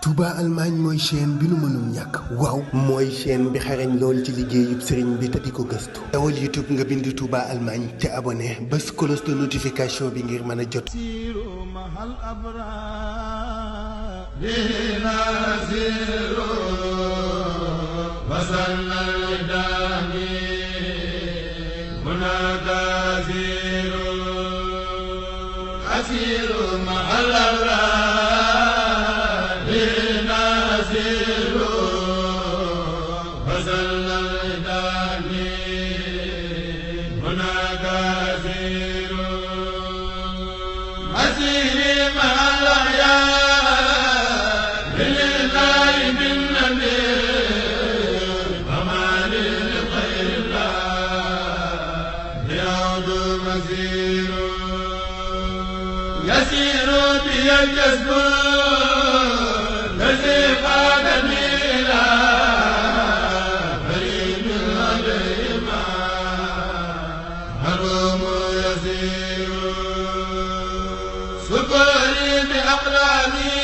Touba Allemagne mooy chaîne bi nu mënul ñàkk waaw mooy chaîne bi xarañ lool ci liggéeyub sëriñ bi te di ko gëstu dawal YouTube nga bind Touba Allemagne te abonné bés cloche de notification bi ngir mën a jot يسير بي الجسد الذي قادني إلى فريد الغيما هروم يسير سكري بأقلامي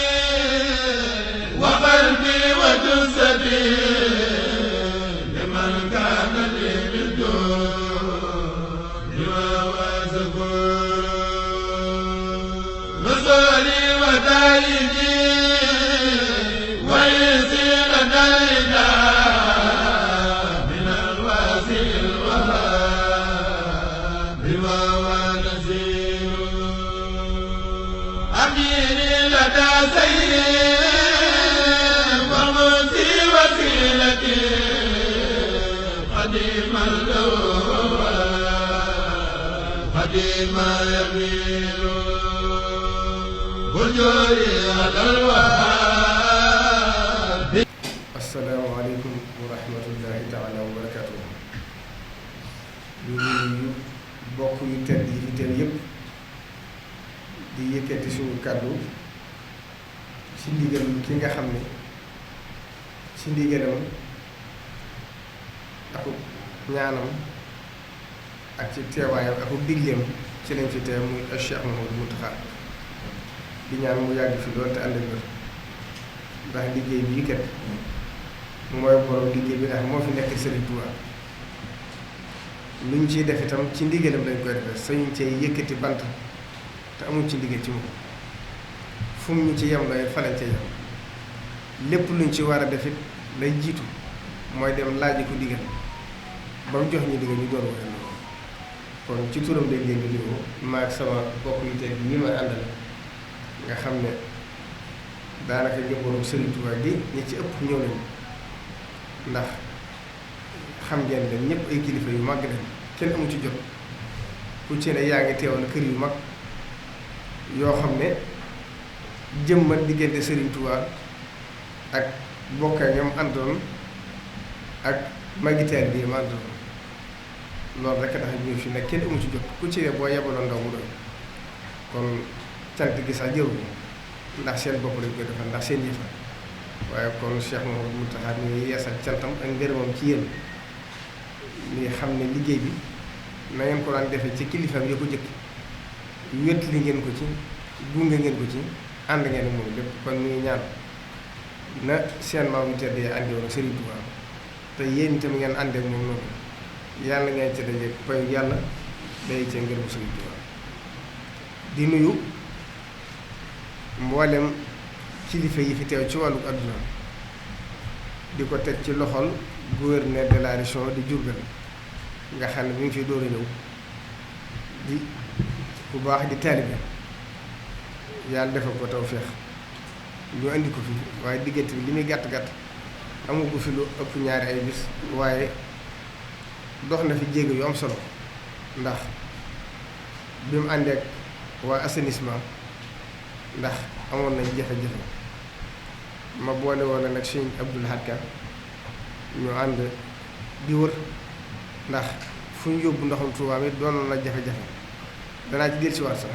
وقلبي وجسدي لمن كان لي بالدون وسكور نصري ودايدي ويسير دايدا من الواسع الوهاب وهو نسير أميني لدى سيد وموتي وسيلتي قديما له قديما يميل asalaamaaleykum wa rahmatullahi taala wa barakaatu. ñu ngi bokk yu tedd yi fi teew yépp di yëkkati suñu kàddu ci ndigal ki nga xam ne ci ndigalam ak ñaanam ak ci teewaayam ak digleem ci lañ fi teew muy Cheikh Mouhamadou Mountakha di ñaan mu yàgg fi loolu te ànd ak wér ndax liggéey bii kat mooy borom liggéey bi ndax moo fi nekk Serigne Touba lu ñu ciy def itam ci ndigalam lañ koy defee sañu cee yëkkati bant te amuñ ci ndigal ci moom fu mu ñu ci yem la fa lañ ca yem lépp luñ ci war a def it lay jiitu mooy dem laaji ko ndigal ba mu jox ñu ndigal ñu door waxee loolu kon ci turam lañ leen di nuyoo maa ak sama bokk yu teg yi may àndal nga xam ne daanaka njabootu Serigne Touba gi ñi ci ëpp ñëw nañu ndax xam ngeen ne ñëpp ay kilifa yu mag lañ kenn amu ci jot ku ci ne yaa ngi teewal kër yu mag yoo xam ne jëmmal diggante Serigne Touba ak bokk ak ñoom àndoon ak magitaire bi ma àndoon loolu rek tax ñu fi nekk kenn amu ci jot ku ci ne boo yebaloon ndaw mu doy kon cant gi sax jëru ndax seen bopp lañ koy defal ndax seen yëfa waaye kon Cheikh Mouhamadou Mountakha ñu ngi yeesal cantam ak ngërëmam ci yéen li xam ne liggéey bi na ngeen ko daan defee ci kilifaam yi ko jëkk wét li ngeen ko ci gunge ngeen ko ci ànd ngeen moom lépp kon ñu ngi ñaan na seen maam yu tedd yi àndi woon Serigne Touba te yéen itam ngeen àndeek moom noonu yàlla ngeen ci daje payu yàlla day ca ngërëmu Serigne Touba di nuyu mboolem kilifa yi fi teew ci wàllu adduna di ko teg ci loxol gouverneur de la région di Diourbel nga xam ne mi ngi fi door a ñëw di bu baax di taalibe yàlla defal ko tawfeex ñu andi ko fi waaye diggante bi li muy gàtt gàtt amu ko fi lu ëpp ñaari ay bis waaye dox na fi jéego yu am solo ndax bi mu àndeek waa assainissement ndax amoon nañ jafe-jafe ma boole woon nag Sëñ Abdoul Ahad Ka ñu ànd di wër ndax fu ñu yóbbu ndoxum Tuubaa mi doonoon na jafe-jafe danaa ci dellusiwaat sax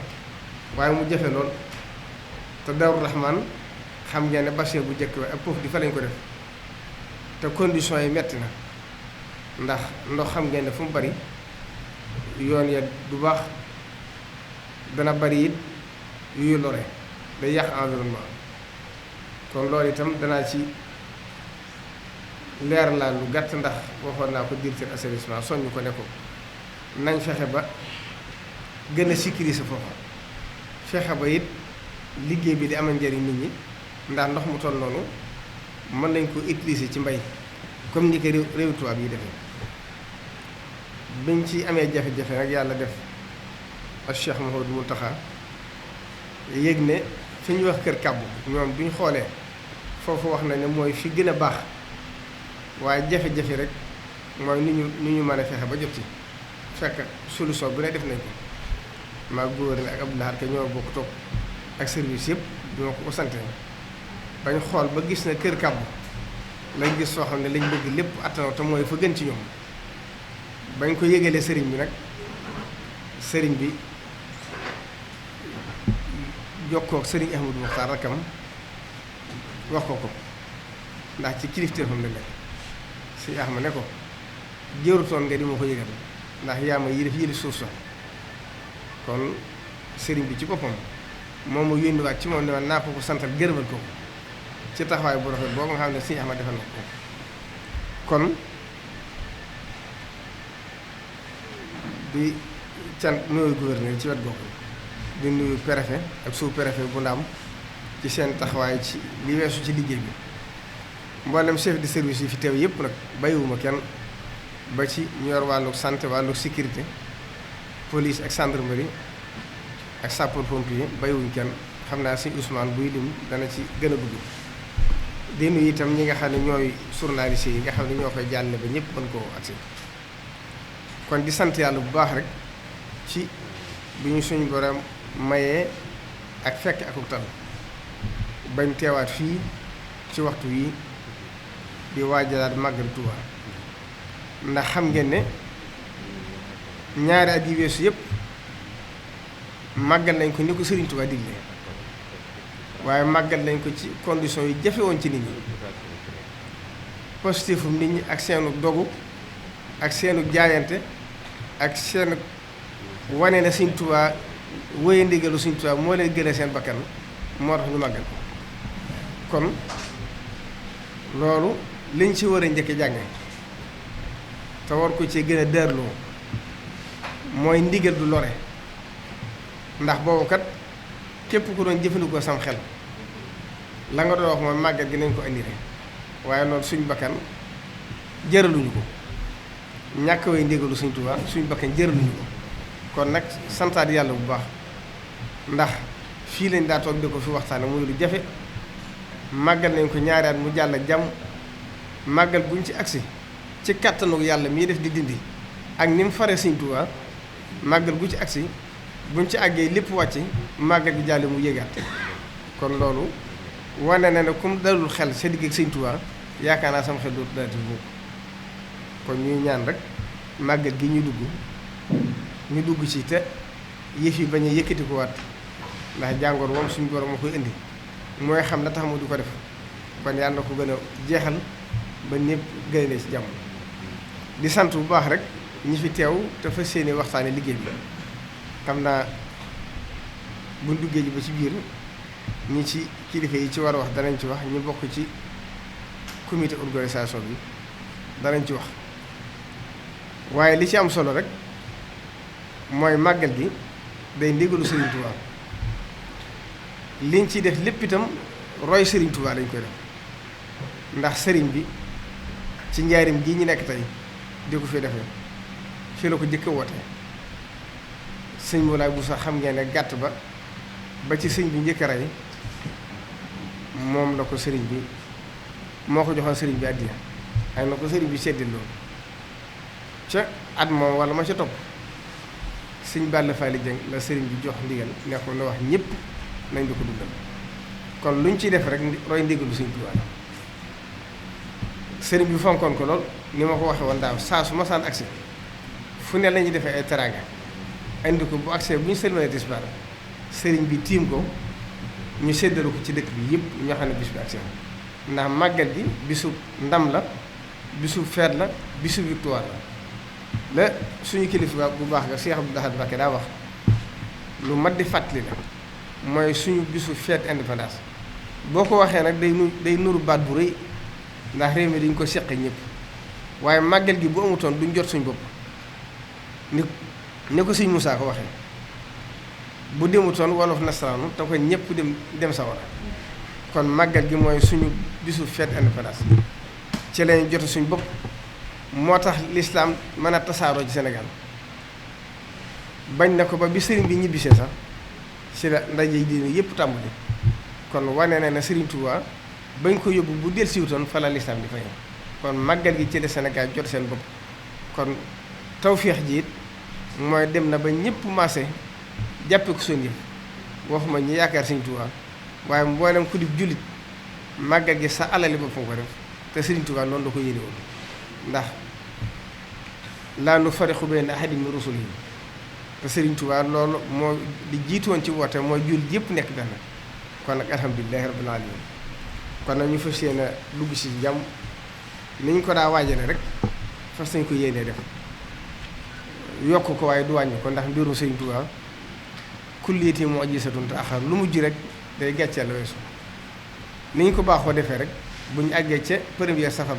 waaye mu jafe lool te Daaru Rahman xam ngeen ne bassin bu njëkk ba ak foofu di fa lañ ko def te conditions yi metti na ndax ndox xam ngeen ne fu mu bari yoon ya du baax dana bari it yuy lore day yàq environnement kon loolu itam danaa ci leer laa lu gàtt ndax waxoon naa ko directeur assainissement soññ ko ne ko nañ fexe ba gën a sécuriser foofa fexe ba it liggéey bi di amal njëriñ nit ñi ndax ndox mu toll noonu mën nañ ko utiliser ci mbay comme ni ko réew tubaab yi defee biñ ci amee jafe-jafe nag yàlla def ak Cheikh Mouhamadou Mountakha yéeg ne fi ñuy wax kër kàbbu ñoom bi ñu xoolee foofu wax na ne mooy fi gën a baax waaye jafe-jafe rek mooy ni ñu mën a fexe ba jot ci fekk solution bu ne def nañ ko maa gouverneur ak Abdou Lahad Ka ñoo bokk toog ak service yëpp ñoo ko sante bañ xool ba gis na kër kàbbu lañ gis soo xam ne lañ bëgg lépp attanaw te mooy fa gën ci ñoom bañ ko yégalee sëriñ bi nag sëriñ bi jokkoo ak sëriñ Ahmadou Mokhtar rakkam wax ko ndax ci kilifteefam la nekk sëriñ Ahmad ne ko jërutoon nga di ma ko yëgal ndax yaa ma yëlif suuf sa kon sëriñ bi ci boppam moom mu yónniwaat ci moom ne ma naa ko santal gërëmal ko ci taxawaay bu rafet boobu nga xam ne sëriñ Ahmad defal na ko kon di cant nuyu gouverneur ci wet googu di nuyu préfet ak sous-préfet bu Ndaam ci seen taxawaay ci li weesu ci liggéey bi mboolem chef de service yi fi teew yëpp nag bàyyiwuma kenn ba ci ñu yor wàllu santé wàllu sécurité police ak gendarmerie ak sapeur-pompier bàyyiwuñ kenn xam naa si Ousmane buy lim dana ci gën a dugg di nuyu itam ñi nga xam ne ñooy journalistes yi nga xam ne ñoo koy jàlle ba ñëpp mën koo agsi kon di sant yàlla bu baax rek ci bi ñu suñu borom mayee ak fekk ak tal bañ teewaat fii ci waxtu wi di waajalaat màggal Tuuba ndax xam ngeen ne ñaari at yi weesu yëpp màggal nañ ko ni ko Sëriñ Tuuba digle waaye màggal nañ ko ci condition yi jafe woon ci nit ñi positifum nit ñi ak seenu dogu ak seenu jaayante ak seenu wane na Sëriñ Tuuba wéye ndigalu Sëriñ Tuuba moo leen gën a seen bakkan moo tax ñu màggal kon loolu liñ ci war a njëkk jànge te war ko ci gën a dërloo mooy ndigal du lore ndax boobu kat képp ku doon jëfandikoo sam xel la nga doon wax mooy màggal gi nañ ko indi rek waaye loolu suñ bakkan jëraluñu ko ñàkk way ndigalu Sëriñ Tuuba suñ bakkan jëraluñu ko kon nag santaat yàlla bu baax ndax fii lañ daa toog di ko fi waxtaane muy lu jafe màggal nañ ko ñaari at mu jàll ak jàmm màggal buñ ci agsi ci kàttanu yàlla mii def di dindi ak ni mu faree Sëriñ Tuuba màggal bu ci agsi buñ ci àggee lépp wàcc màggal gi jàll mu yéegaat kon loolu wane na ne comme dalul xel sa digg ak Sëriñ Tuuba yaakaar naa sama xel dootu dalati boobu kon ñuy ñaan rek màggal gi ñu dugg ci te yëf yi bañ a yëkkati ko waat ndax jàngoor moom suñu borom moo koy indi mooy xam la tax mu du ko def kon yàlla na ko gën a jeexal ba ñëpp gën a ci jàmm di sant bu baax rek ñi fi teew te fas yéene waxtaane liggéey bi xam naa buñ duggee ji ba ci biir ñi ci kilifa yi ci war a wax danañ ci wax ñu bokk ci comité organisation bi danañ ci wax waaye li ci am solo rek mooy màggal gi day ndigalu Sëriñ Tuuba liñ ciy def lépp itam roy Sëriñ Tuuba lañ koy def ndax sëriñ bi ci njaarim gii ñu nekk tey di ko fi defee fii la ko jëkk woote sëñ Moulay bu sax xam ngeen ne gàtt ba ci sëñ bi njëkk a rey moom la ko sëriñ bi moo ko joxoon sëriñ bi àddiya ay na ko sëriñ bi seddil loolu ca at moom wala ma ca topp sëñ Balla Fally Dieng la sëriñ bi jox ndigal ne ko na wax ñëpp nañ di ko dundal kon luñ ciy def rek roy ndigalu Sëriñ Tuuba sëriñ bi fonkoon ko lool ni ma ko waxee woon daaw saa su ma saan agsi fu ne la ñuy defee ay teraanga indi ko bu agsee bu ñu sëlmalee tisbaar sëriñ bi tiim ko ñu séddalu ko ci dëkk bi yëpp ñoo xam ne bis bi agsee ndax màggal gi bisu ndam la bisu feet la bisu victoire la suñu kilifa bu baax nga Cheikh Abdou Lahad Mbacké daa wax lu mat di fàttali la mooy suñu bisu fête indépendance boo ko waxee nag day nuru baat bu rëy ndax réew mi dañ ko seqe ñëpp waaye màggal gi bu amutoon duñ jot suñ bopp ni ko sëñ Moussa ko waxee bu demutoon wolof nasaraanu te ko ñëpp dem sawara kon màggal gi mooy suñu bisu fête indépendance ci lañu jot suñ bopp moo tax lislaam mën a tasaaroo ci Sénégal bañ na ko ba bi sëriñ bi ñibbisee sax ci la ndaje diine yëpp tàmbali kon wane na ne Sëriñ Tuubaa bañ ko yóbbu bu del siwutoon fa la lislaam di fay kon màggal gi ci la Sénégal jot seen bopp kon tawféex ji it mooy dem na ba ñëpp maase jàppe ko seen yëf waxuma ñi yaakaar Sëriñ Tuubaa waaye mboolem ku di jullit màggal gi sa alali boppam ko def te Sëriñ Tuubaa noonu da ko yéene woon ndax laa nufarriqu bayna ahadin min rusulihi te Sëriñ Tuubaa loolu moo di jiitoon ci woote mooy jullit yëpp nekk benn kon nag alhamdulilahi rabbil alamin kon nag ñu fas yéene dugg si jàmm ni ñu ko daa waajale rek fas nañ ko yéenee def yokk ko waaye du wàññi ko ndax mbirum Sëriñ Tuubaa kulliyati mu'jizatun ta'akhkhar lu mujj rek day gàcceel la weesu ni ñu ko baaxoo defee rek bu ñu àggee ca première safar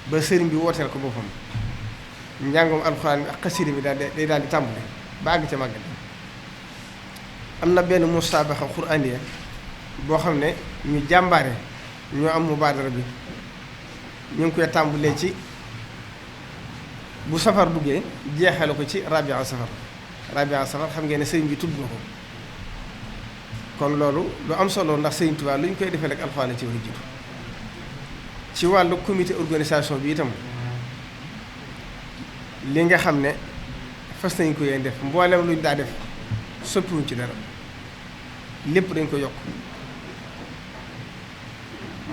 ba sëriñ bi wooteel ko boppam njàngum alxuraan bi ak xasida bi day daal di tàmbali ba àgg ca màggal am na benn musaabaxa quraaniya boo xam ne ñu jàmbaare ñoo am mubaadara bi ñu ngi koy tàmbalee ci bu safar duggee jeexale ko ci rabia safar xam ngeen ne sëriñ bi tudd na ko kon loolu lu am solo ndax Sëriñ Tuubaa lu ñu koy defee rek alxuraan ci war a jiitu ci wàllu comité organisation bi itam li nga xam ne fas nañ ko yéen def mboolem luñ daa def soppiwuñ ci dara lépp dañ ko yokk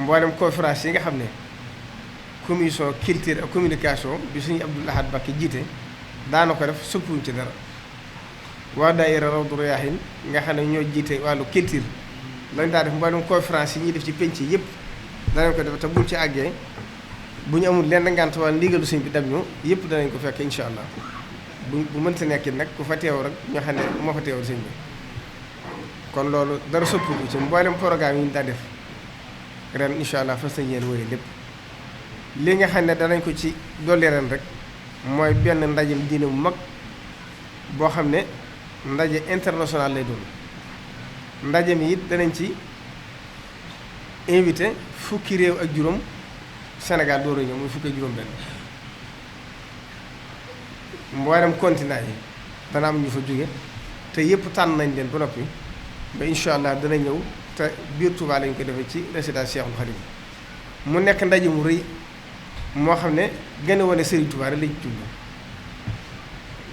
mboolem conférence yi nga xam ne commission culture ak communication bi suñu Abdoul Ahad Mbacké jiite daana ko def soppiwuñ ci dara waa daayira Rawdu Rayaahiin nga xam ne ñoo jiite wàllu culture lañ daa def mboolem conférence yi ñuy def ci penc yëpp danañ ko def te buñ ci àggee bu ñu amul lenn ngànt wala ndigalu sëñ bi dab ñu yëpp danañ ko fekk incha allah bu mënta nekkit nag ku fa teew rek ñoo xam ne moo fa teewal sëñ bi kon loolu dara soppiku ci mboolem programme yi ñu daa def ren incha allah fas yéene wéy lépp li nga xam ne danañ ko ci dolli ren rek mooy benn ndajem diine bu mag boo xam ne ndaje international lay doon ndaje mi it danañ ci invité fukki réew ak juróom Sénégal door a ñëw muy fukki ak juróom benn mboolem continent yi dana am ñu fa jóge te yëpp tànn nañ leen ba noppi ba incha allah dana ñëw te biir Touba lañ ko defee ci résidence Cheikhoul Khadim mu nekk ndaje mu rëy moo xam ne gën a wane Serigne Touba rek lañ tudd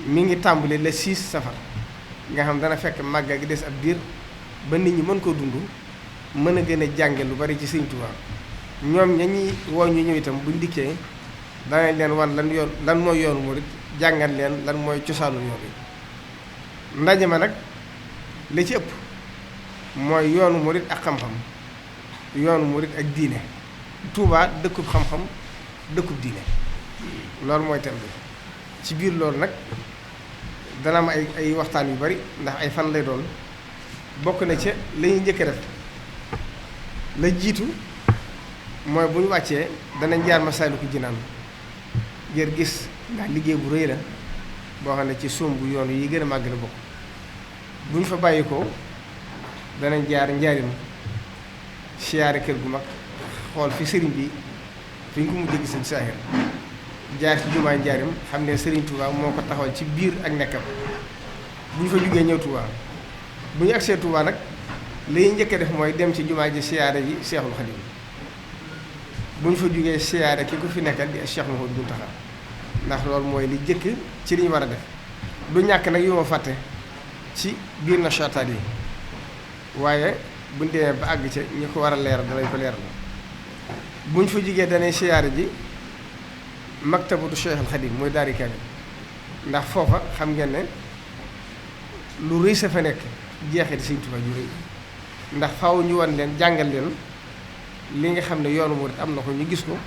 mi ngi tàmbali le 6 safar nga xam dana fekk màggal gi des ab diir ba nit ñi mën koo dund mën a gën a jànge lu bari ci Serigne Touba ñoom ña ñuy woo ñu ñëw itam buñ dikkee danañ leen wan lan mooy yoonu murit jàngal leen lan mooy cosaanu yoon yi ndaje ma nag li ci ëpp mooy yoonu murit ak xam-xam yoonu murit ak diine Touba dëkkub xam-xam dëkkub diine loolu mooy thème bi ci biir loolu nag dana am ay waxtaan yu bari ndax ay fan lay doon bokk na ca la ñuy njëkk a def la jiitu mooy bu ñu wàccee danañ jaar Masaalikul Jinaan ngir gis ndax liggéey bu rëy la boo xam ne ci somb yoon yi gën a màgg la bokk bu ñu fa bàyyi ko danañ jaar Njaarim siyaare kër gu mag xool fi sëriñ bi fi ñu ko mujjee gis ci saahir jaar ci jumaa Njaarim xam ne Sëriñ Touba moo ko taxawal ci biir ak nekkam bu ñu fa jugee ñëw Touba bu ñu agsee Touba nag li njëkk a def mooy dem ci jumaa ji siyaare ji Seexul Xadiim bu ñu fa jugee siyaare ki ko fi nekkal di Cheikh Mouhamadou Mountakha ndax loolu mooy li jëkk ci li ñu war a def du ñàkk nag yu ma fàtte ci biir nachataat yi waaye buñ demee ba àgg ca ñi ko war a leeral danañ ko leeral bu ñu fa jugee danay siyaare ji maktabatu Cheikhul Xadiim mooy daari kaamil ndax foofa xam ngeen ne lu rëy sa fa nekk jeexee di Sëriñ Tuubaa ju rëy ndax faaw ñu wan leen jàngal leen li nga xam ne yoonu murit am na ko ñu gis ko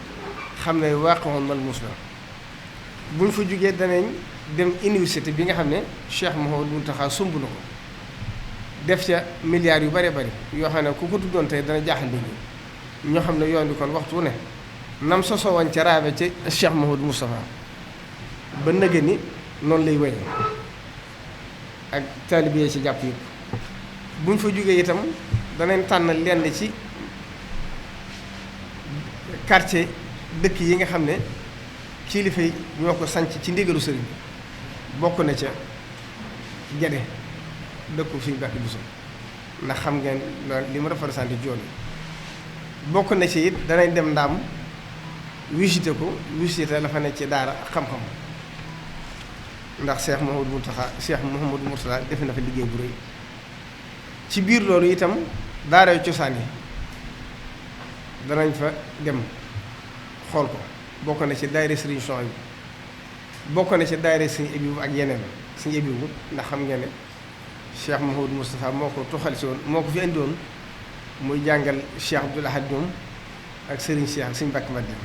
xam ne waaqoon man mus la bu ñu fa jugee danañ dem université bi nga xam ne Cheikh Mouhamadou Mountakha sumb na ko def ca milliards yu bari bari yoo xam ne ku ko tuddoon tey dana jaaxal nit ñi ñoo xam ne yoon bi kon waxtu ne nam sosoo woon ca raabe ca Cheikh Mouhamadou Moustapha ba nëgë ni noonu lay wéy ak taalibe yi ci jàpp yëpp buñ fa jógee itam danañ tànn lenn ci quartier dëkk yi nga xam ne kilifa yi ñoo ko sanc ci ndigalu sëriñ bokk na ca Gede dëkku Sëriñ Mbàkke Buso ndax xam ngeen li mu représenté joon bokk na ci it danañ dem Ndaam visité ko visité la fa ne ci daara ak xam-xam ndax Cheikh Mouhamadou Mourtada def na fa liggéey bu rëy ci biir loolu itam daara yu cosaan yi danañ fa dem xool ko bokk na ci daayira Sëriñ Son bi bokk na ci daayira Sëriñ Abibu ak yeneen Sëriñ Abibu ndax xam ngeen ne Cheikh Mouhamadou Moustapha moo ko toxal si woon moo ko fi indi woon muy jàngal Cheikh Abdoul Ahad ñoom ak Sëriñ Cheikh ak Sëriñ Mbàkke Madina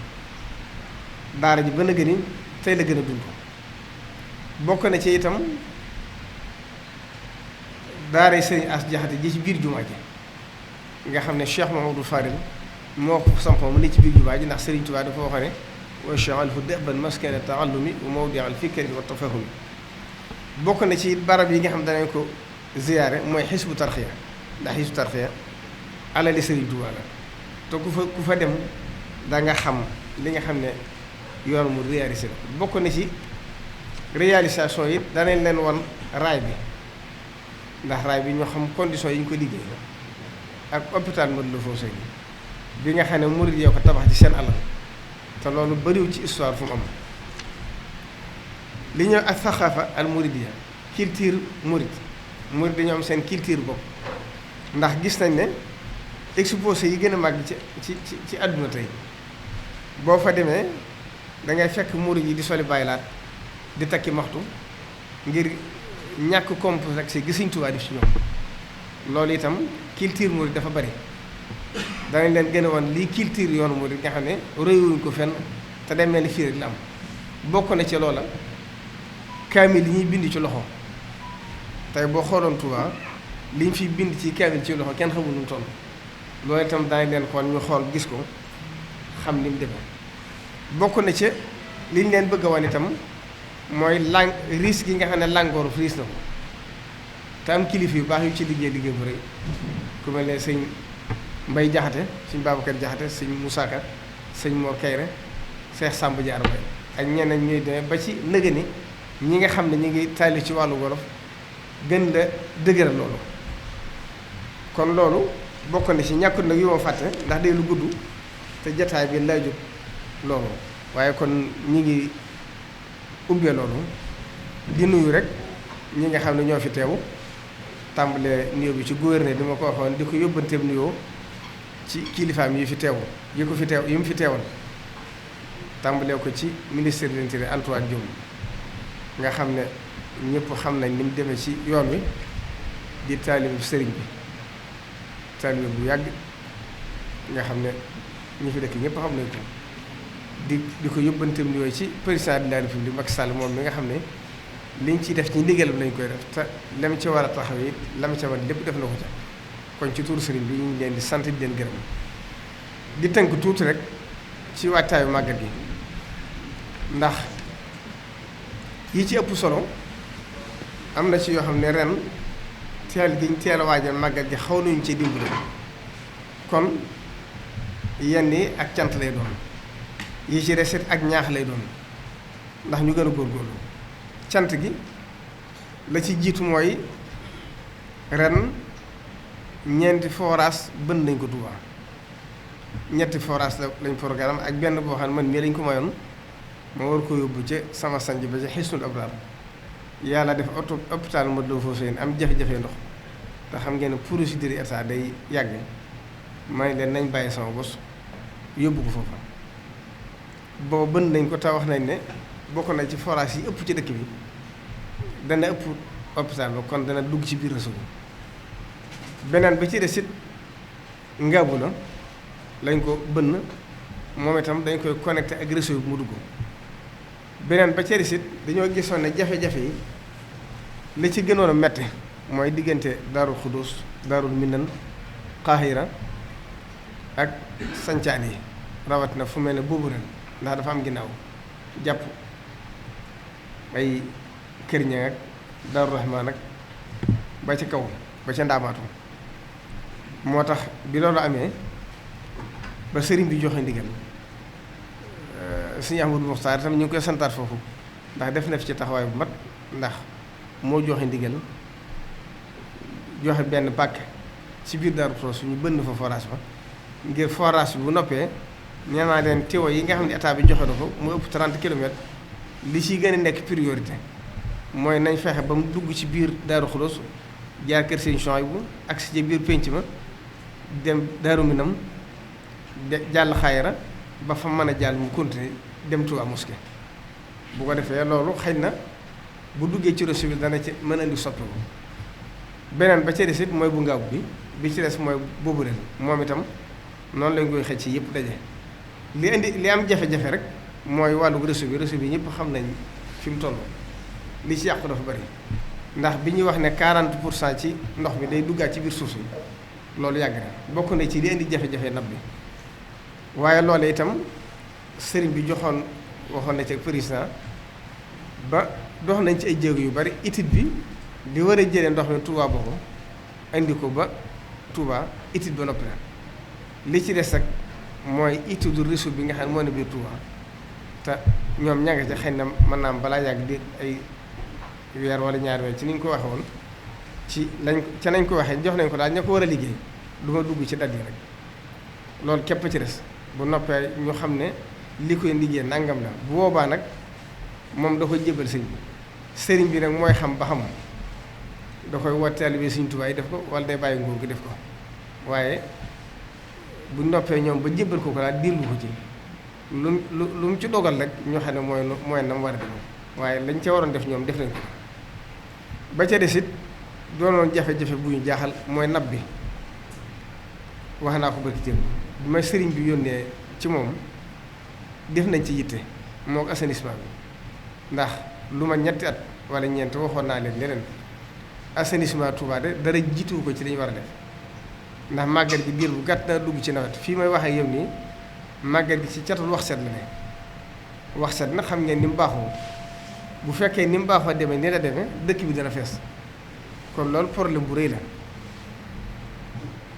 daara ji gën a gëni tey la gën a dund bokk na ci itam daara Sëriñ As Jaxate ji ci biir jumaa ji nga xam ne Cheikh Mouhamadou Fadil moo ko sampoo mu ne ci biir jumaa ji ndax Sëriñ Tuubaa dafa wax ne wa ja'alhu da'ban maskana ta'allumi wa mawdi'a al-fikri wa tafahumi bokk na ci barab yi nga xam danañ ko ziyaare mooy Hizbu Tarxiya ndax Hizbu Tarxiya alali Sëriñ Tuubaa la te ku fa dem da nga xam li nga xam ne yoon mu réalisé la bokk na ci réalisation yi danañ leen wan raay bi ndax raay bi ñoo xam conditions yi ñu ko liggéey ak hôpital Matlaboul Fawzayni bi nga xam ne murid yoo ko tabax ci seen alal te loolu bariwul ci histoire fu mu am li ñëw ak saxaafa al muridiyya culture murid dañoo am seen culture bopp ndax gis nañ ne exposé yi gën a màgg ci àdduna tey boo fa demee da ngay fekk murid yi di soli bàyyilaat di takki maxtu ngir ñàkk complexe gi Sëriñ Tuubaa def ci ñoom loolu itam culture murid dafa bari danañ leen gën a wan lii culture yoonu murid nga xam ne réyuwuñ ko fenn te dem mel ni fii rek la am bokk na ci loola kaamil yi ñuy bind ci loxo tey boo xooloon Tuubaa liñ fi bind ci kaamil ci loxo kenn xamul nu mu toll loolu itam danañ leen xool ñu xool gis ko xam ni mu demee bokk na ci liñ leen bëgg a wan itam mooy risque yi nga xam ne langooru riis na ko te am kilifa yu baax yu ci liggéey bu rëy ku mel ne sëñ Mbay Jaxate sëñ Babacar Jaxate sëñ Moussa Ka sëñ Mor Kayre Seex Sàmb Jaar Mbay ak ñeneen ñuy demee ba ci nëgë ni ñi nga xam ne ñu ngi taali ci wàllu wolof gën la dëgëral loolu kon loolu bokk na ci ñàkkut nag yu ma fàtte ndax day lu gudd te jataay bi lay jot loolu waaye kon ñi ngi ubbee loolu di nuyu rek ñi nga xam ne ñoo fi teew tàmbalee nuyoo bi ci gouverneur bi ma ko waxoon di ko yóbbanteem nuyoo ci kilifaam yi fi teew yi mu fi teewal tàmbalee ko ci ministère de l'Intérieur Antoine Diome nga xam ne ñëpp xam nañ ni mu demee ci yoon wi di taalibu sëriñ bi taalibu bu yàgg nga xam ne ñi fi dëkk ñëpp xam nañ ko di ko yóbbanteem nuyoo ci président de la République Macky Sall moom mi nga xam ne liñ ciy def ci ndigalam lañ koy def te lam ci war a taxaw it lam ca war lépp def na ko ca kon ci tuur sëriñ bi ñu ngi leen di sant di leen gërëm di tënk tuuti rek ci waajtaayu màggat gi ndax yi ci ëpp solo am na ci yoo xam ne ren teel a waajal màggat gi xaw nañu ci dimbali kon yenn yi ak cant lay doon yi ci reset ak ñaax lay doon ndax ñu gën a góorgóorlu cant gi la ci jiitu mooy ren ñeenti forage bën nañ ko Touba ñetti forage lañ programme ak benn boo xam ne man mii lañ ko mayoon ma war ko yóbbu ca sama sanj ba ca Hisnul Abraar yàlla def hôpital Matlaboul Fawzayni am jafe-jafe ndox te xam ngeen ne procédure état day yàgg may leen nañ bàyyi sama bos yóbbu ko foofa boobu bën nañ ko te wax nañ ne bokk na ci forage yi ëpp ci dëkk bi dana ëpp hôpital ba kon dana dugg ci biir réseau bi beneen ba ci des it ngaabu la lañ ko bënn moom itam dañ koy connecté ak réseau bi mu dugg beneen ba ci des it dañoo gisoon ne jafe-jafe yi li ci gënoon a metti mooy diggante Daarul Xudus Daarul Minan Qahira ak sancaan yi rawatina fu mel ne boobu ren ndax dafa am ginnaaw jàpp ay kër ña ak Daaru Rahmaan ak ba ci kaw ba ca ndaamaatu moo tax bi loolu amee ba sëriñ bi joxe ndigal Sëriñ Ahmadou Mokhtar tam ñu ngi koy santaat foofu ndax def na fi ci taxawaay bu mat ndax moo joxe ndigal joxe benn pàkk ci biir Daaru Xudoos ñu bënn fa forage ba ngir forage bu noppee nee naa leen tuyau yi nga xam ne état bi joxe na ko mu ëpp 30 kilomètres li ciy gën a nekk priorité mooy nañ fexe ba mu dugg ci biir Daaru Xudoos jaar kër Sëriñ Souhaïbou ak si biir pénc ma dem Daaru Minam jàll Xayra ba fa mën a jàll mu continuer dem Touba Mosquée bu ko defee loolu xëy na bu duggee ci réseau bi dana ci mën a indi soppiku beneen ba ca des it mooy bu ngaaw bi ci des mooy boobu ren moom itam noonu lañ koy xëcc ci yëpp daje li am jafe-jafe rek mooy wàllu réseau bi ñëpp xam nañ fi mu toll li ci yàqu dafa bari ndax bi ñuy wax ne 40% ci ndox mi day duggaat ci biir suuf si loolu yàgg na bokk na ci li indi jafe-jafe nab bi waaye loolu itam sëriñ bi waxoon na ci président ba dox nañ ci ay jéego yu bari étude bi di war a jëlee ndox mi Touba boobu indi ko ba Touba étude ba noppi na li ci des rek mooy étude réseau bi nga xam ne moo ne biir Touba te ñoom ña nga ca xëy na mën naa am balaa yàgg di ay weer wala ñaari weer ci ni ñu ko waxee woon ci nañ ko waxee jox nañ ko daal ña ko war a liggéey du ma dugg ci dat yi rek loolu képp ci des bu noppee ñu xam ne li koy liggéey nangam la bu boobaa nag moom da koy jébal sëriñ bi nag mooy xam ba xam da koy woo taalibe Sëriñ Tuubaa yi def ko wala day bàyyi nguur gi def ko waaye bu noppee ñoom ba jébal ko daal diirlu ko ci lu mu ci dogal rek ñu xam ne mooy na mu war a def waaye lañ ca waroon def ñoom def nañ ko ba ca des it doonoon jafe-jafe bu ñu jaaxal mooy nab bi wax naa ko barki démb bi ma sëriñ bi yónnee ci moom def nañ ci yitte moo ko assainissement bi ndax lu ma ñetti at wala ñeent waxoon naa leen leneen assainissement Touba de dara jiituwu ko ci li ñu war a def ndax màggal gi diir bu gàtt naa dugg ci nawet fii may waxee yow nii màggal gi ci catul wax set la ne wax set nag xam ngeen ni mu baaxoo bu fekkee ni mu baaxoo demee ni la demee dëkk bi dana fees kon loolu problème bu rëy la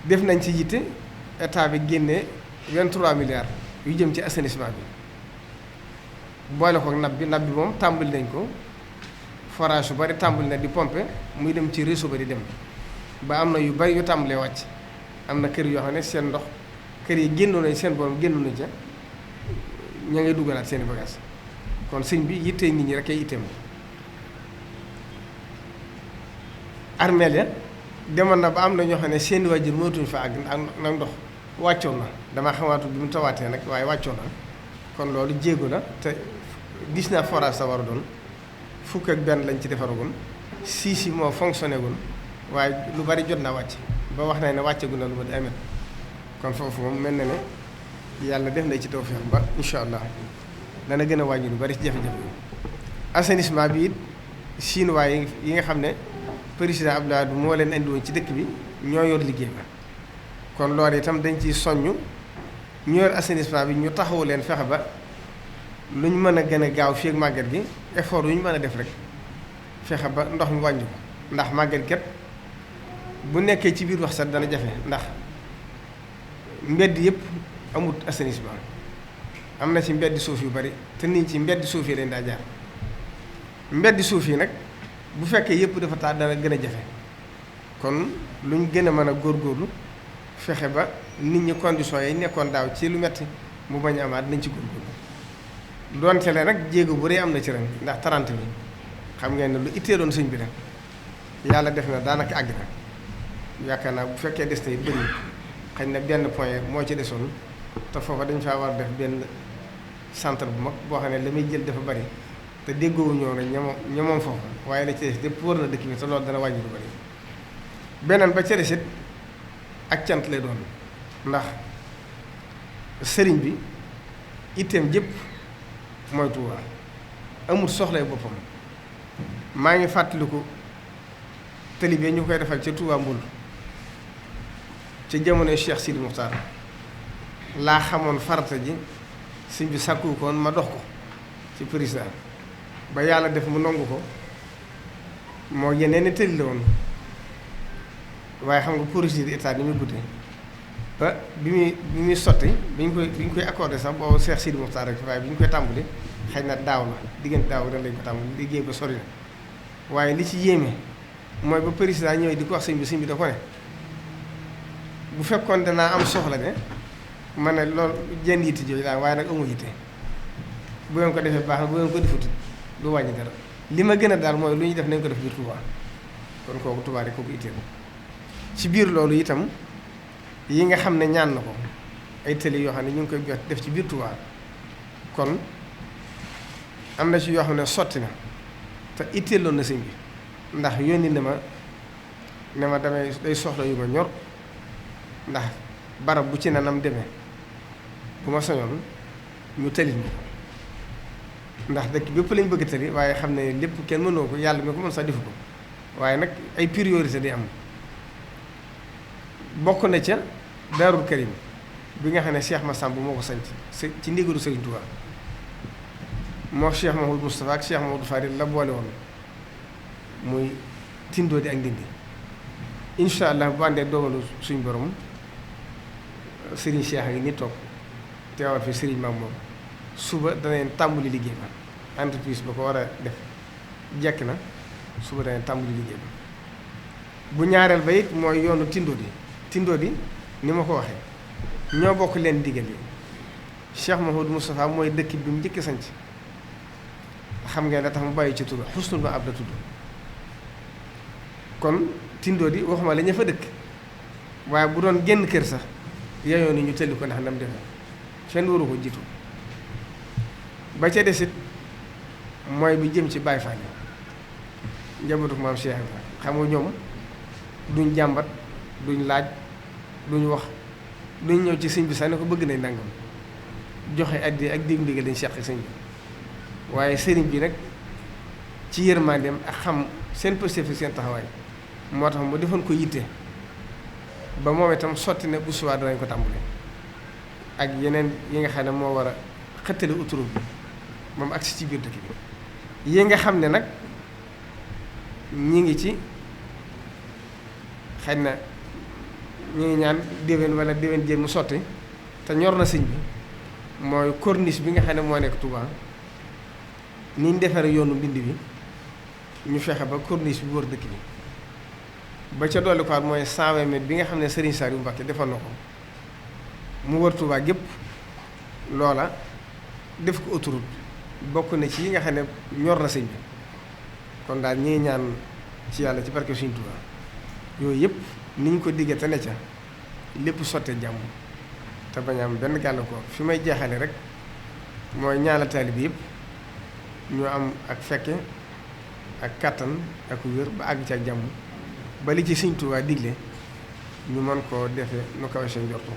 def nañ ci yitte état bi génnee 23 milliards yu jëm ci assainissement bi boole ko nab bi moom tàmbali nañ ko forage yu bari tàmbali na di pomper muy dem ci réseau ba di dem ba am na yu bari yu tàmbalee wàcc am na kër yoo xam ne seen ndox kër yi génnoon nañ seen borom génnoon nañ ca ña ngay dugalaat seen i bagages kon sëñ bi yittee nit ñi rek ay yitteem armeel ya demoon na ba am na ñoo xam ne seen i waajur mënatuñ fa àgg ak ndox wàccoon na damaa xamaatu bi mu tawaatee nag waaye wàccoon na kon loolu jéego la te gis naa forage sa war a doon fukk ak benn lañ ci defaragul 6 moo fonctionné gul waaye lu bari jot naa wàcc ba wax nañ ne wàccagul na lu ba amet kon foofu moom mel na ne yàlla def na ci tawfeex ba incha allah dana gën a wàññi lu bari ci jafe-jafe yi assainissement bi it chinois yi nga xam ne président Abdoulaye Wade moo leen indi woon ci dëkk bi ñoo yor liggéey ba kon loolu itam dañ ciy soññ ñu yor assainissement bi ñu taxawu leen fexe ba lu ñu mën a gën a gaaw fii ak màggal gi effort yu ñu mën a def rek fexe ba ndox mi wàññi ko ndax màggal kat bu nekkee ci biir wax sax dana jafe ndax mbedd yëpp amut assainissement am na ci mbedd suuf yu bari te nit ci mbedd suuf yi lañ daa jaar mbedd suuf yi nag bu fekkee yëpp dafa taal dana gën a jafe kon lu ñu gën a mën a góorgóorlu fexe ba nit ñi conditions yi nekkoon daaw ci lu metti mu bañ a amaat nañ ci góorgóorlu doonte le nag jéego bu rëy am na ci ren ndax 30 bi xam ngeen ne lu ittee doon sëñ bi rek yàlla def na daanaka àgg na yaakaar naa bu fekkee des na it bëri xëy na benn point moo ci desoon te foofa dañ faa war def benn centre bu mag boo xam ne la muy jël dafa bari te déggoo ñëw rek ñamoom foofa waaye la ci des lépp wër na dëkk bi te loolu dana wàññi lu bari beneen ba ca des it ak cant lay doon ndax sëriñ bi itteem jëpp mooy Tuubaa amul soxlay boppam maa ngi fàttaliku tali bi ñu koy defal ca Touba Mbul ca jamonoy Cheikh Sidi Muxtaar laa xamoon farata ji sëñ bi sàkku koon ma dox ko ci président ba yàlla def mu nangu ko moo yeneen tëli la woon waaye xam nga procédure état ni muy guddee ba bi muy sotti bi ñu koy accordé sax boobu Cheikh Sidi Muxtaar rek waaye bi ñu koy tàmbali xëy na daaw la diggante daaw ren lañ ko tàmbali liggéey ba sori na waaye li ci yéeme mooy ba président ñëwee di ko wax sëñ bi da ko ne bu fekkoon danaa am soxla ne ma ne loolu jenn yitte jooju daal waaye nag amu yitte bu ngeen ko defee baax na bu ngeen ko defuti du wàññi dara li ma gën a daal mooy lu ñuy def nañ ko def biir Touba kon kooku Touba rek kooku itteel ci biir loolu itam yi nga xam ne ñaan na ko ay tëli yoo xam ne ñu ngi koy def ci biir Touba kon am na ci yoo xam ne sotti na te itteeloon na sëñ bi ndax yónni na ma ne ma damay day soxla yu ma ñor ndax barab bu ci na nam demee bu ma soñoon ñu tëlit ma ko ndax dëkk bépp lañ bëgg tëli waaye xam ne lépp kenn mënoo ko yàlla mi ko mën sax defu ko waaye nag ay priorité di am bokk na ca Daarul Karim bi nga xam ne Cheikh Massamba moo ko sanc ci ndigalu Serigne Touba moo Cheikh Mahamadou Moustapha ak Cheikh Mahamadou Farid la boole woon muy tindoo di ak ndindi incha allah bu àndee doogalu suñ borom Serigne Cheikh a ngi ni toog teewal fi Serigne Mamour suba danañ tàmbali liggéey ba entreprise ba ko war a def jekk na suba danañ tàmbali liggéey ba bu ñaareel ba it mooy yoonu tindoo di ni ma ko waxee ñoo bokk leen digal yi Cheikh Mahamadou Moustapha mooy dëkk bi mu njëkk sanc xam ngeen la tax mu bàyyi ci tudd xusnul ma ab la tudd kon tindoo di waxuma la ña fa dëkk waaye bu doon génn kër sax yeyoo ni ñu tëlli ko ndax nam defe fenn waru ko jiitu ba ca desit mooy bi jëm ci Baay Faal njabootu maam Cheikh Ibrahima xam nga ñoom duñ jàmbat duñ laaj duñ wax duñ ñëw ci sëñ bi sax ne ko bëgg nañ nangam joxe addi ak dig ndigal dañ seq sëñ bi waaye sëriñ bi nag ci yërmandeem ak xam seen pëstéef seen taxawaay moo tax mu defoon ko yitte ba moom itam sotti ne bu subaa danañ ko tàmbali ak yeneen yi nga xam ne moo war a xëttali autoroute bi moom agsi ci biir dëkk bi yi nga xam ne nag ñi ngi ci xëy na ñu ngi ñaan déwén wala déwén jéem mu sotti te ñor na sëñ bi mooy corniche bi nga xam ne moo nekk Touba ni ñu defaree yoonu mbind bi ñu fexe ba corniche bi wër dëkk bi ba ca dolli quoi mooy 120 mètres bi nga xam ne Serigne Saliou Mbacké defal na ko mu wër Touba gépp loola def ko autoroute bokk na ci yi nga xam ne ñor na sëñ bi kon daal ñuy ñaan ci yàlla ci barke Serigne Touba yooyu yëpp ni ñu ko diggee te ne ca lépp sottee jàmm te bañ am benn gàllankoor fi may jeexale rek mooy ñaanal taalibe yëpp ñu am ak fekke ak kàttan ak wér ba àgg ci ak jàmm ba li ci Sëñ Tuubaa digle ñu mën koo defee nu kawe seen njortu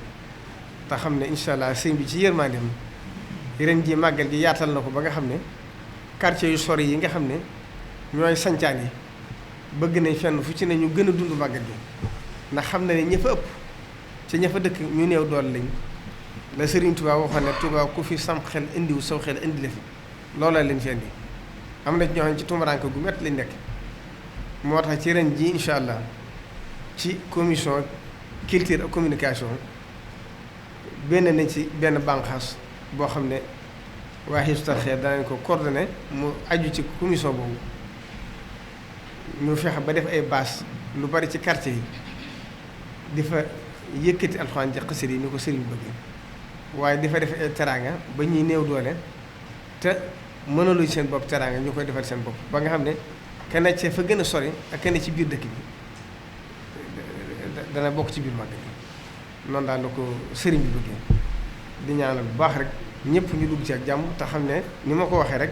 te xam ne incha allah sëñ bi ci yërmandeem ren ji màggal gi yaatal na ko ba nga xam ne quartier yu sori yi nga xam ne ñooy sancaan yi bëgg nañ fenn fu ci ne ñu gën a dund màggal gi ndax xam na ne ña fa ëpp ci ña fa dëkk ñu néew doole lañ la Sëriñ Tuubaa waxoon ne Tuubaa ku fi sam xel indiwu saw xel indi la fi loola leen fi indi am na ñoo xam ne ci tumuraanke gu métti lañ nekk moo tax ci ren ji incha allah ci commission culture ak communication benn nañ ci benn bànqaas boo xam ne waa Hizbut Tarqiyyah danañ ko coordonné mu aju ci commission boobu ñu fexe ba def ay bâche lu bari ci quartier yi di fa yëkkati alxuraan ji xasida yi ni ko sëriñ bëgg waaye di fa def ay teraanga ba ñuy néew doole te mënaluñ seen bopp teraanga ñu koy defal seen bopp ba nga xam ne kenn ci fa gën a sori ak kenn ci biir dëkk bi dana bokk ci biir màgg bi noonu daal la ko sëriñ bi bëggee di ñaanal bu baax rek ñëpp ñu dugg ci ak jàmm te xam ne ni ma ko waxee rek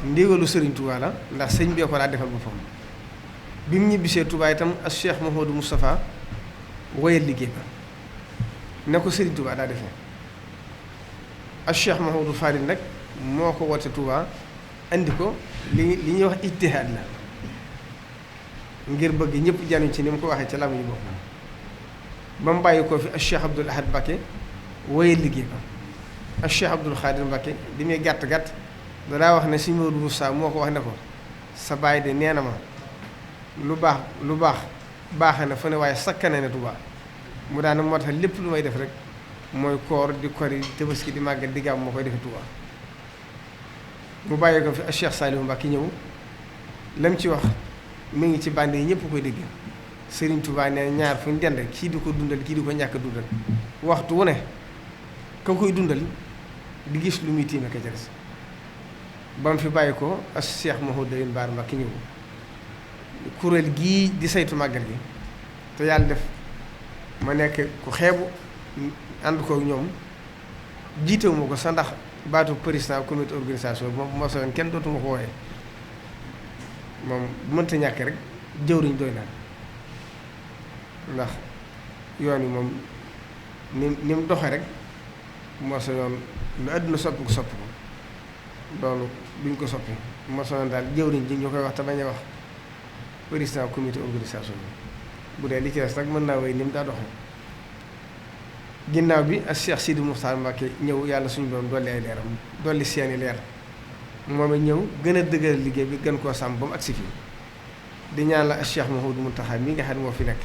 ndigalu sëriñ Touba la ndax sëriñ bee ko daa defal boppam bi mu ñibbisee Touba itam ak Cheikh Mouhamadou Moustapha woyal liggéey ba ne ko sëriñ Touba daa defee ak Cheikh Mouhamadou Farid nag moo ko woote Touba andi ko li ñuy wax ijtihaad la ngir bëgg ñëpp januñ ci ni mu ko waxee ca lamu ñu bopp ba mu bàyyi ko fi ak Cheikh Abdoul Ahad Mbacké woye liggéey ba ak Cheikh Abdoul Khadir Mbacké di muy gàtt-gàtt danaa wax ne si Modou Moussa moo ko wax ne ko sa baay de nee na ma lu baax baaxe na fa ne waaye sakkane ne Tuubaa mu daana moo tax lépp lu may def rek mooy koor di kori Tabaski di màggal di gàmm moo koy defe Tuubaa mu bàyyi ko fi ak Cheikh Saliou Mbacké ñëw lam ci wax mi ngi ci bànd yi ñëpp koy dégg Serigne Touba nee ñaar fu ñu dend kii di ko dundal kii di ko ñàkk dundal waxtu wu ne ka koy dundal di gis lu muy tiime ka ca des ba mu fi bàyyi ko ak Cheikh Mouhamadou Bara Mbacké ñëw kuréel gii di saytu màggal gi te yàlla def ma nekk ku xeebu ànd kook ñoom jiitewuma ko sa ndax baatu président comité organisation moom bu ma soxla kenn dootuma ko wooyee moom bu mënta ñàkk rek jëwriñ doy na ndax yoon wi moom ni mu doxee rek moo sa yoon lu àdduna soppi ko loolu duñ ko soppi moo sa yoon daal jëwriñ ji ñu koy wax te bañ a wax président comité organisation bi bu dee li ci des nag mën naa wéy ni mu daa doxee ginnaaw bi ak Cheikh Sidi Moukhtar Mbacké ñëw yàlla suñu doon dolli ay leeram dolli seeni leer moom it ñëw gën a dëgëral liggéey bi gën koo sàmm ba mu agsi fii di ñaan la ak Cheikh Mouhamadou Mountakha mi nga xam ne moo fi nekk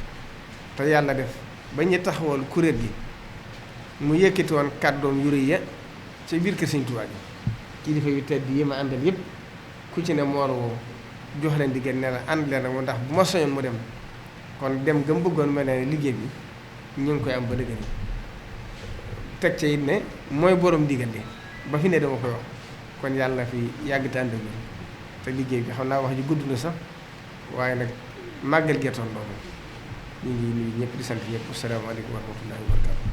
te yàlla def ba ñu taxawal kuréel gi mu yëkkati woon kàddoom yu rëy ya ca biir kër Sëñ Tuubaa gi kilifa yu tedd yi ma àndal yëpp ku ci ne moo la woo jox leen diggante ne la ànd leen ak ndax bu ma soñoon mu dem kon dem gëm bëggoon mel ne liggéey bi ñu ngi koy am ba dëgg teg ca it ne mooy borom diggante ba fi ne dama koy wax kon yàlla na fi yàgg te ànd ak te liggéey bi xam naa wax ji gudd na sax waaye nag màggal geetoon loolu ñu ngi nuyu ñëpp di sant ñëpp asalaamaaleykum wa rahmatullahi wa barakatu